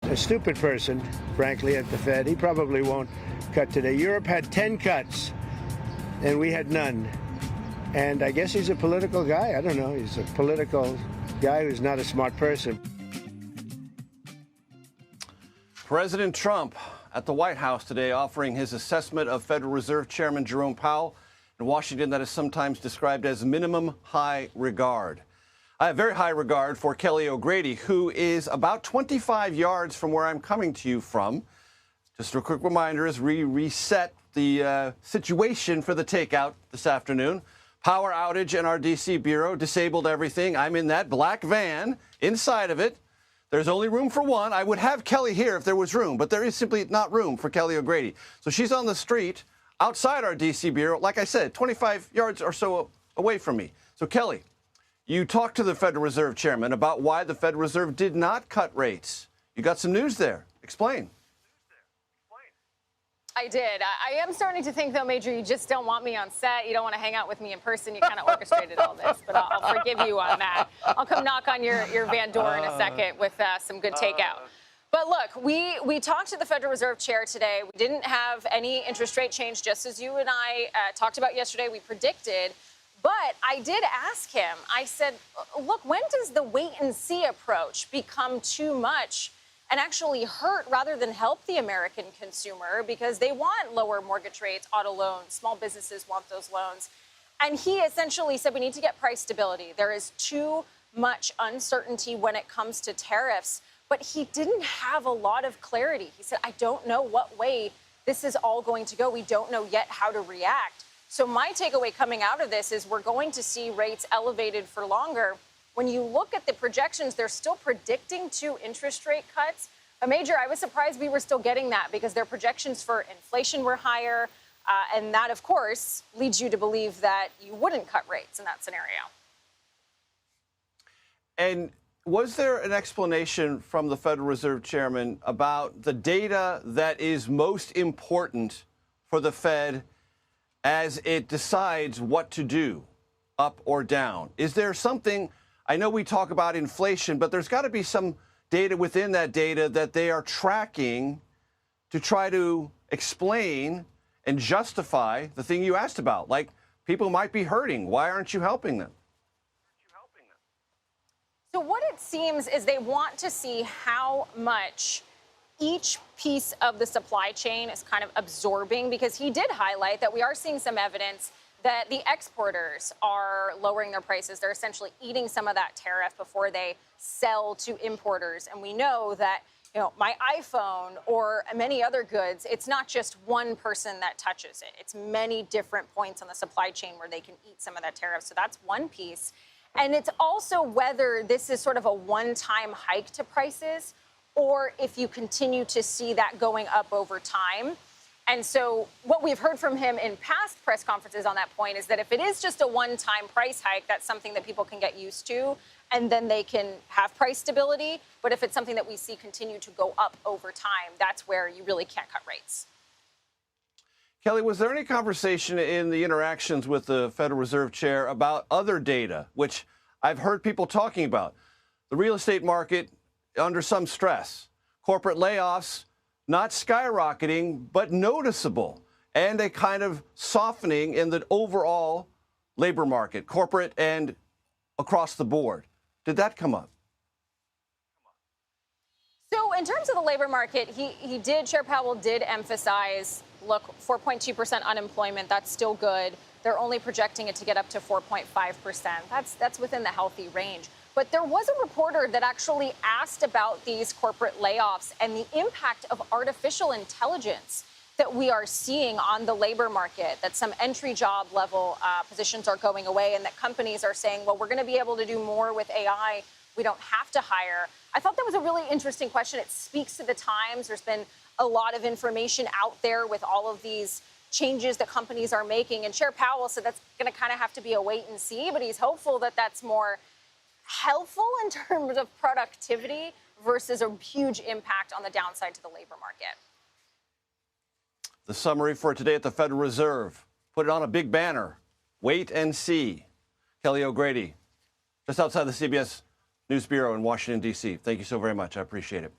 a stupid person, frankly, at the Fed. He probably won't cut today. Europe had 10 cuts, and we had none. And I guess he's a political guy. I don't know. He's a political guy who's not a smart person. President Trump at the White House today offering his assessment of Federal Reserve Chairman Jerome Powell in Washington that is sometimes described as minimum high regard. I have very high regard for Kelly O'Grady, who is about 25 yards from where I'm coming to you from. Just a quick reminder as we reset the situation for the takeout this afternoon. Power outage in our D.C. bureau disabled everything. I'm in that black van. Inside of it, there's only room for one. I would have Kelly here if there was room, but there is simply not room for Kelly O'Grady. So she's on the street outside our D.C. bureau, like I said, 25 yards or so away from me. So, Kelly, you talked to the Federal Reserve Chairman about why the Federal Reserve did not cut rates. You got some news there. Explain. I did. I am starting to think, though, Major, you just don't want me on set. You don't want to hang out with me in person. You kind of orchestrated all this, but I'll forgive you on that. I'll come knock on your van door in a second with some good takeout. But look, we talked to the Federal Reserve Chair today. We didn't have any interest rate change, just as you and I talked about yesterday. We predicted. But I did ask him, I said, look, when does the wait and see approach become too much and actually hurt rather than help the American consumer, because they want lower mortgage rates, auto loans, small businesses want those loans. And he essentially said we need to get price stability. There is too much uncertainty when it comes to tariffs, but he didn't have a lot of clarity. He said, I don't know what way this is all going to go. We don't know yet how to react. So my takeaway coming out of this is we're going to see rates elevated for longer. When you look at the projections, they're still predicting 2 interest rate cuts. But Major, I was surprised we were still getting that because their projections for inflation were higher. And that, of course, leads you to believe that you wouldn't cut rates in that scenario. And was there an explanation from the Federal Reserve Chairman about the data that is most important for the Fed as it decides what to do, up or down? Is there something? I know we talk about inflation, but there's got to be some data within that data that they are tracking to try to explain and justify the thing you asked about. Like, people might be hurting. Why aren't you helping them? So what it seems is they want to see how much each piece of the supply chain is kind of absorbing, because he did highlight that we are seeing some evidence that the exporters are lowering their prices. They're essentially eating some of that tariff before they sell to importers. And we know that, my iPhone or many other goods, it's not just one person that touches it. It's many different points on the supply chain where they can eat some of that tariff. So that's one piece. And it's also whether this is sort of a one-time hike to prices or if you continue to see that going up over time. And so what we've heard from him in past press conferences on that point is that if it is just a one-time price hike, that's something that people can get used to, and then they can have price stability. But if it's something that we see continue to go up over time, that's where you really can't cut rates. Kelly, was there any conversation in the interactions with the Federal Reserve Chair about other data, which I've heard people talking about? The real estate market under some stress, corporate layoffs not skyrocketing, but noticeable, and a kind of softening in the overall labor market, corporate and across the board. Did that come up? So in terms of the labor market, Chair Powell did emphasize, look, 4.2% unemployment, that's still good. They're only projecting it to get up to 4.5%. That's within the healthy range. But there was a reporter that actually asked about these corporate layoffs and the impact of artificial intelligence that we are seeing on the labor market, that some entry job level positions are going away and that companies are saying, well, we're going to be able to do more with AI. We don't have to hire. I thought that was a really interesting question. It speaks to the times. There's been a lot of information out there with all of these changes that companies are making. And Chair Powell said that's going to kind of have to be a wait and see, but he's hopeful that that's more helpful in terms of productivity versus a huge impact on the downside to the labor market. The summary for today at the Federal Reserve. Put it on a big banner. Wait and see. Kelly O'Grady, just outside the CBS News Bureau in Washington, D.C. Thank you so very much. I appreciate it.